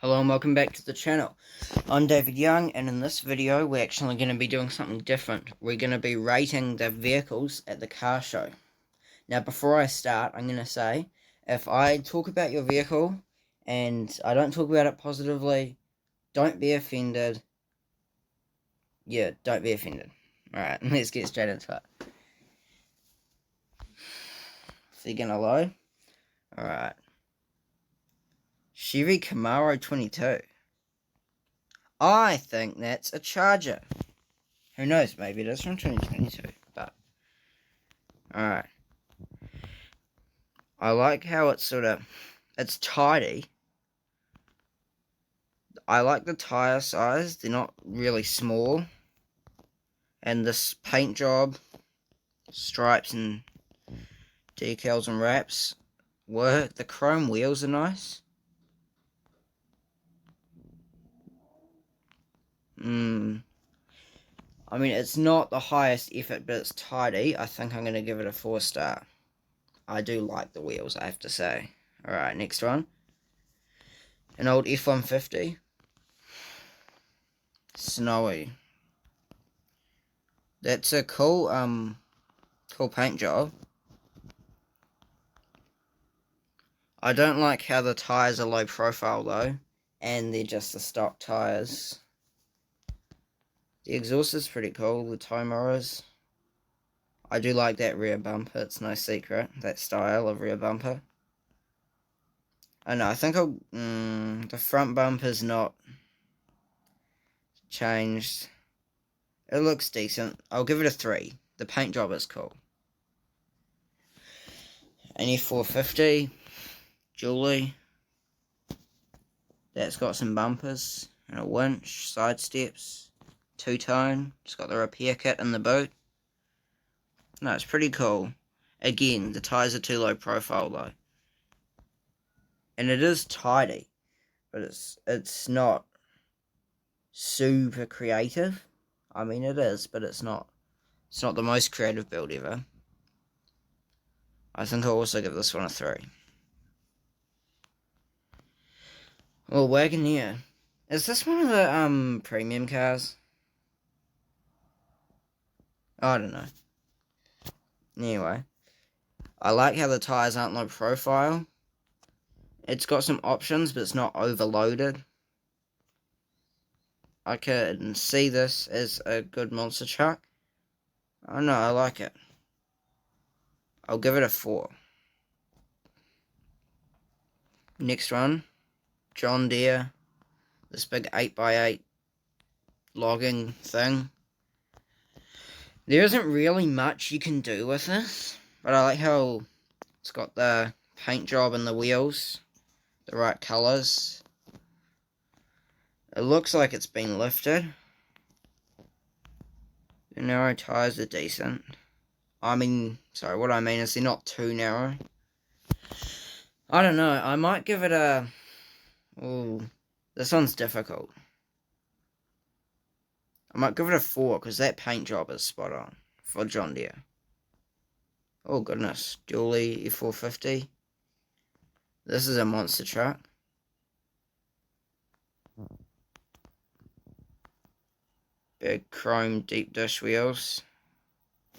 Hello and welcome back to the channel. I'm David Young, and in this video we're actually going to be doing something different. We're going to be rating the vehicles at the car show. Now before I start, I'm going to say, if I talk about your vehicle and I don't talk about it positively, don't be offended. Yeah, don't be offended. Alright, let's get straight into it. So you're going to load? Alright. Chevy Camaro 22. I think that's a Charger. Who knows, maybe it is from 2022, but... Alright. I like how it's it's tidy. I like the tyre size, they're not really small. And this paint job, stripes and decals and wraps work. The chrome wheels are nice. I mean, it's not the highest effort, but it's tidy. I think I'm going to give it a 4-star. I do like the wheels, I have to say. Alright, next one. An old F-150. Snowy. That's a cool paint job. I don't like how the tyres are low profile though, and they're just the stock tyres. The exhaust is pretty cool, the tie mirrors. I do like that rear bumper, it's no secret, that style of rear bumper. I know, I think the front bumper's not changed. It looks decent. I'll give it a 3. The paint job is cool. An F450, Julie. That's got some bumpers and a winch, side steps, two-tone. It's got the repair kit in the boot. No, it's pretty cool. Again, the tyres are too low profile though. And it is tidy, but it's not super creative. I mean, it is, but it's not the most creative build ever. I think I'll also give this one a 3. Well, Wagoneer. Is this one of the premium cars? I don't know. Anyway, I like how the tyres aren't low profile. It's got some options, but it's not overloaded. I can see this as a good monster truck. I don't know, I like it. I'll give it a 4. Next one, John Deere. This big 8x8 logging thing. There isn't really much you can do with this, but I like how it's got the paint job and the wheels, the right colours. It looks like it's been lifted. The narrow tyres are decent. What I mean is they're not too narrow. I don't know, I might give it a... Ooh, this one's difficult. I might give it a 4, because that paint job is spot on for John Deere. Oh goodness, Julie F450. This is a monster truck. Big chrome deep dish wheels.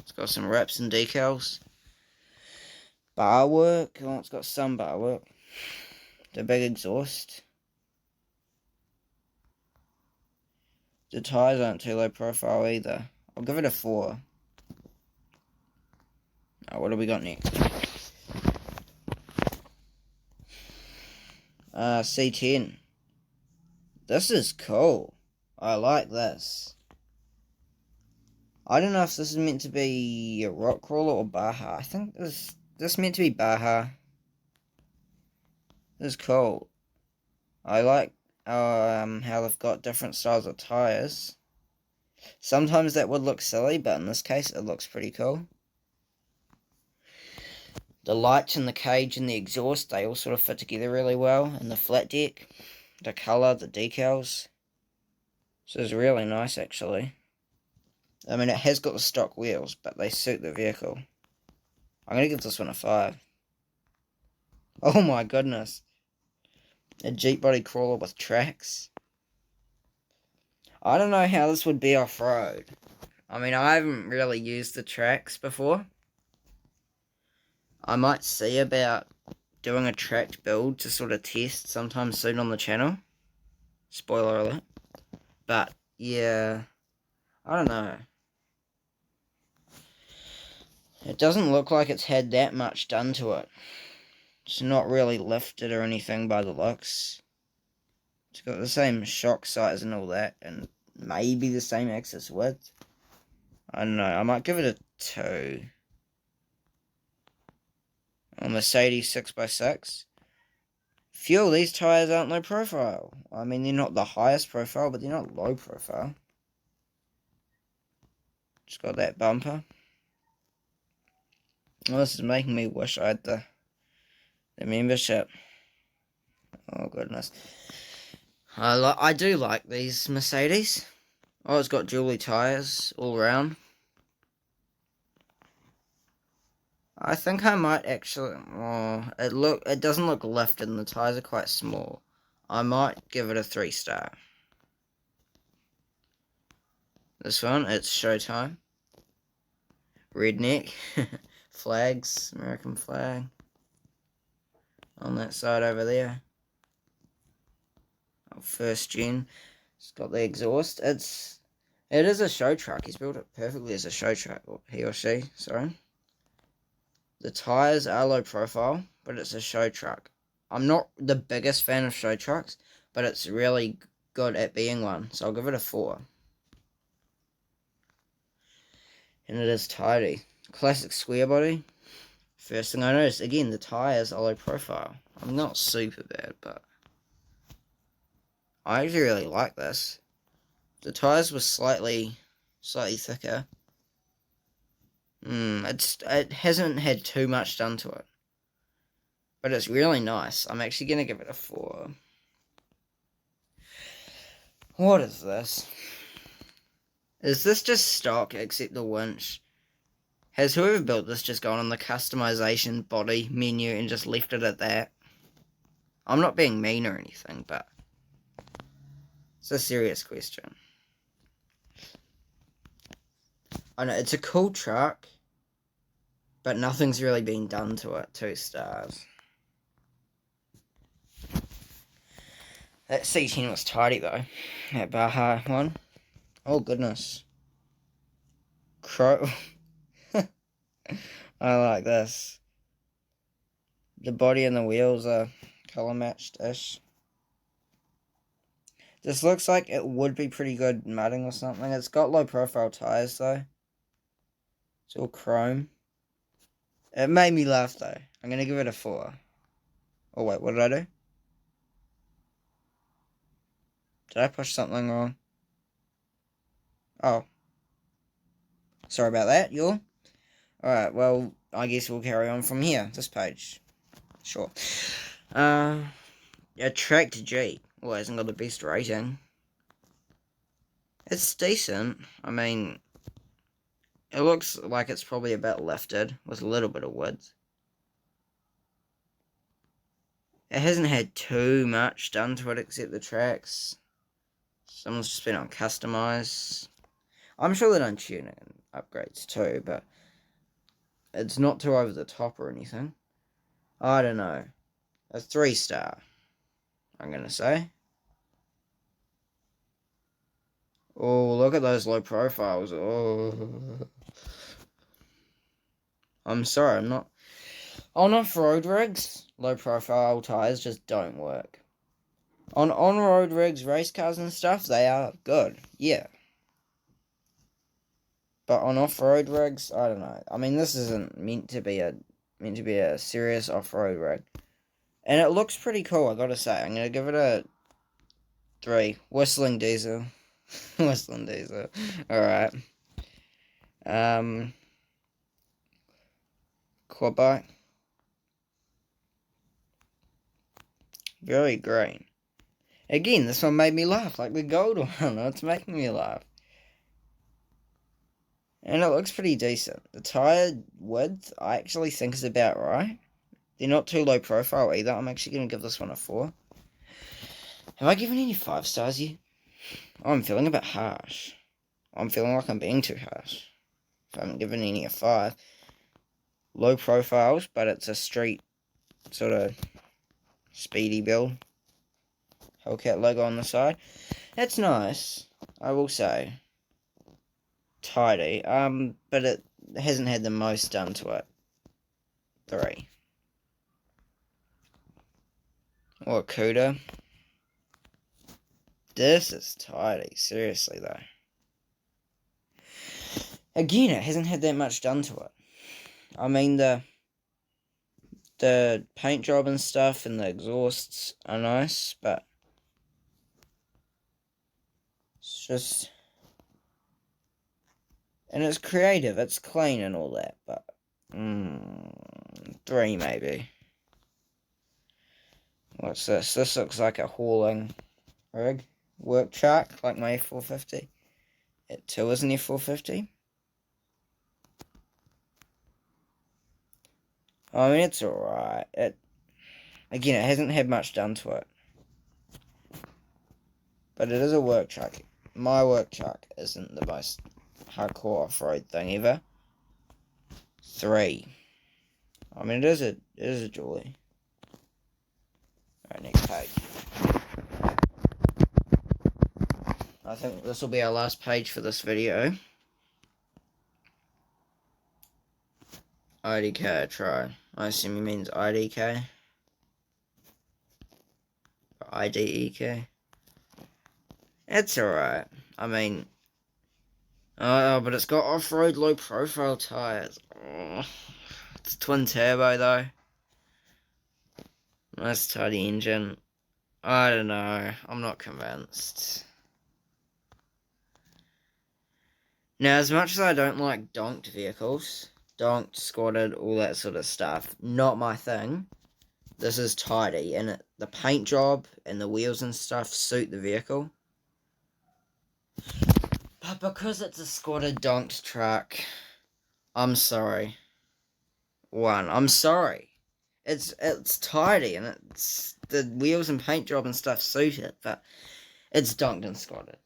It's got some wraps and decals. Bar work. Oh, it's got some bar work. The big exhaust. The tyres aren't too low profile either. I'll give it a 4. Oh, what do we got next? C10. This is cool. I like this. I don't know if this is meant to be a rock crawler or Baja. I think this is meant to be Baja. This is cool. I like how they've got different styles of tyres. Sometimes that would look silly, but in this case it looks pretty cool. The lights and the cage and the exhaust, they all sort of fit together really well. And the flat deck, the colour, the decals. This is really nice actually. I mean, it has got the stock wheels, but they suit the vehicle. I'm going to give this one a 5. Oh my goodness. A Jeep body crawler with tracks. I don't know how this would be off-road. I mean, I haven't really used the tracks before. I might see about doing a tracked build to sort of test sometime soon on the channel. Spoiler alert. But, yeah, I don't know. It doesn't look like it's had that much done to it. It's not really lifted or anything by the looks. It's got the same shock size and all that, and maybe the same axis width. I don't know, I might give it a 2. A Mercedes 6x6. Few of these tyres aren't low profile. I mean, they're not the highest profile, but they're not low profile. Just got that bumper. Oh, this is making me wish I had the membership. Oh, goodness. I do like these Mercedes. Oh, it's got dually tyres all around. I think I might actually... Oh, it doesn't look lifted and the tyres are quite small. I might give it a 3-star. This one, it's Showtime. Redneck. Flags. American flag. On that side over there. Oh, first gen. It's got the exhaust. It is a show truck. He's built it perfectly as a show truck. Or he or she, sorry. The tyres are low profile, but it's a show truck. I'm not the biggest fan of show trucks, but it's really good at being one, so I'll give it a 4. And it is tidy. Classic square body. First thing I noticed, again, the tyres are low profile. I'm not super bad, but I actually really like this. The tyres were slightly thicker. It hasn't had too much done to it. But it's really nice. I'm actually going to give it a 4. What is this? Is this just stock except the winch? Has whoever built this just gone on the customization body menu and just left it at that? I'm not being mean or anything, but it's a serious question. I know, it's a cool truck, but nothing's really been done to it. 2 stars. That C10 was tidy though. That Baja one. Oh goodness. Crow. I like this. The body and the wheels are colour matched-ish. This looks like it would be pretty good mudding or something. It's got low profile tyres though. It's all chrome. It made me laugh though. I'm going to give it a 4. Oh wait, what did I do? Did I push something wrong? Oh. Sorry about that, y'all. Alright, well, I guess we'll carry on from here. This page. Sure. A tracked Jeep. Well, it hasn't got the best rating. It's decent. I mean, it looks like it's probably a bit lifted with a little bit of width. It hasn't had too much done to it except the tracks. Someone's just been on customize. I'm sure they're done tuning and upgrades too, but it's not too over the top or anything. I don't know. A 3-star, I'm going to say. Oh, look at those low profiles. Oh. I'm sorry, I'm not... On off-road rigs, low profile tyres just don't work. On road rigs, race cars and stuff, they are good, yeah. But on off-road rigs, I don't know. I mean, this isn't meant to be a serious off-road rig. And it looks pretty cool, I gotta say. I'm gonna give it a 3. Whistling diesel. Whistling diesel. Alright. Quad bike. Very green. Again, this one made me laugh, like the gold one. It's making me laugh. And it looks pretty decent. The tyre width, I actually think is about right. They're not too low profile either. I'm actually going to give this one a 4. Have I given any 5 stars yet? Oh, I'm feeling a bit harsh. I'm feeling like I'm being too harsh. If I haven't given any a 5. Low profiles, but it's a street sort of speedy build. Hellcat logo on the side. That's nice, I will say. Tidy. But it hasn't had the most done to it. 3. Or CUDA. This is tidy, seriously though. Again, it hasn't had that much done to it. I mean, the paint job and stuff and the exhausts are nice, but it's just... And it's creative, it's clean and all that, but... 3 maybe. What's this? This looks like a hauling rig. Work truck, like my F450. It too is an F450. I mean, it's alright. Again, it hasn't had much done to it. But it is a work truck. My work truck isn't the most hardcore off-road thing ever. 3. I mean, it is a jolly. Alright, next page. I think this will be our last page for this video. IDK, try. I assume he means IDK. Or IDEK. It's alright. I mean... Oh, but it's got off-road low-profile tyres. Oh, it's twin turbo, though. Nice tidy engine. I don't know. I'm not convinced. Now, as much as I don't like donked vehicles, donked, squatted, all that sort of stuff, not my thing. This is tidy, and the paint job and the wheels and stuff suit the vehicle. But because it's a squatted, donked truck, I'm sorry. I'm sorry. It's tidy, and it's the wheels and paint job and stuff suit it, but it's donked and squatted.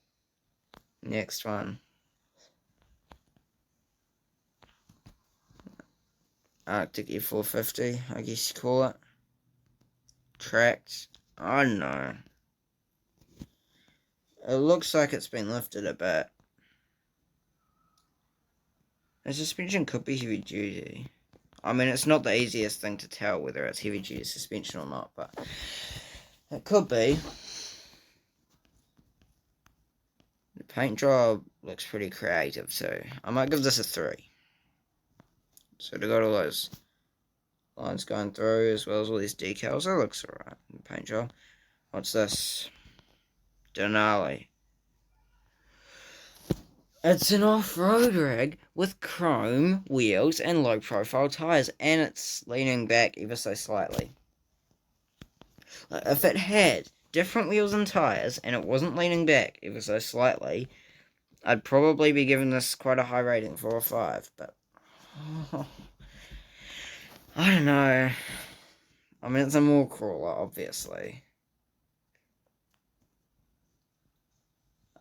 Next one. Arctic F450, I guess you call it. Tracked. I don't know. It looks like it's been lifted a bit. The suspension could be heavy duty. I mean, it's not the easiest thing to tell whether it's heavy duty suspension or not, but it could be. The paint job looks pretty creative too. I might give this a 3. So they got all those lines going through as well as all these decals. It looks alright. The paint job. What's this? Denali. It's an off-road rig with chrome wheels and low-profile tyres, and it's leaning back ever so slightly. Like, if it had different wheels and tyres, and it wasn't leaning back ever so slightly, I'd probably be giving this quite a high rating, 4 or 5, but... I don't know. I mean, it's a more crawler, obviously.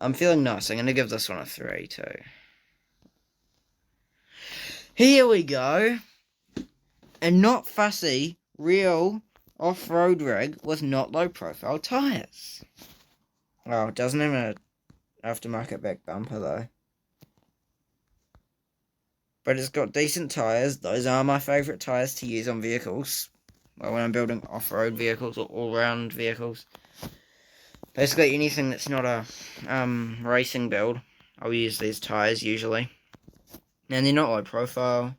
I'm feeling nice. I'm going to give this one a 3, too. Here we go. A not fussy, real off-road rig with not low-profile tyres. Well, it doesn't have an aftermarket back bumper, though. But it's got decent tyres. Those are my favourite tyres to use on vehicles. Well, when I'm building off-road vehicles or all-round vehicles. Basically, anything that's not a racing build, I'll use these tyres usually. And they're not low profile.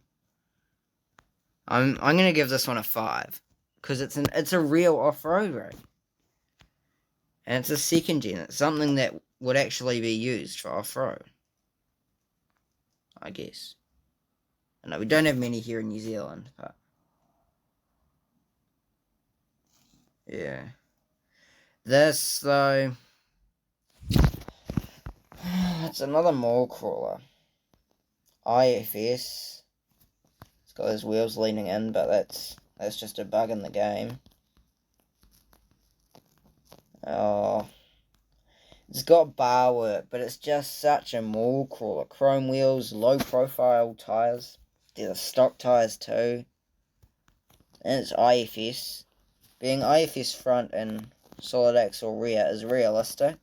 I'm gonna give this one a 5 because it's a real off-road rig, and it's a second gen. It's something that would actually be used for off-road, I guess. I know we don't have many here in New Zealand, but yeah. This though, it's another mall crawler. IFS. It's got those wheels leaning in, but that's just a bug in the game. Oh, it's got bar work, but it's just such a mall crawler. Chrome wheels, low profile tyres. They're stock tyres too. And it's IFS. Being IFS front and solid axle rear is realistic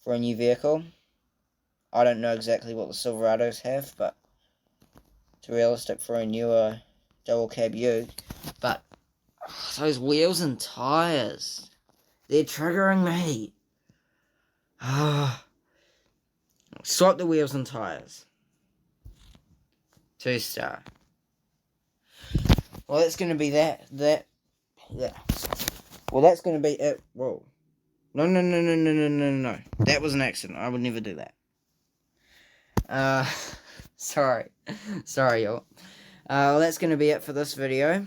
for a new vehicle. I don't know exactly what the Silverados have, but it's realistic for a newer double cab ute. But those wheels and tyres, they're triggering me. Swap the wheels and tyres. 2-star. Well, that's going to be that. Well, that's going to be it. Whoa. No. That was an accident. I would never do that. Sorry, y'all. Well, that's going to be it for this video.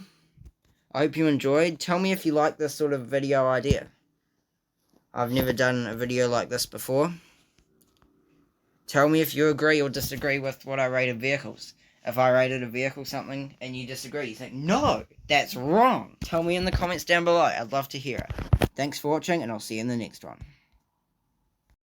I hope you enjoyed. Tell me if you like this sort of video idea. I've never done a video like this before. Tell me if you agree or disagree with what I rated vehicles. If I rated a vehicle something and you disagree, you think, no, that's wrong. Tell me in the comments down below. I'd love to hear it. Thanks for watching, and I'll see you in the next one.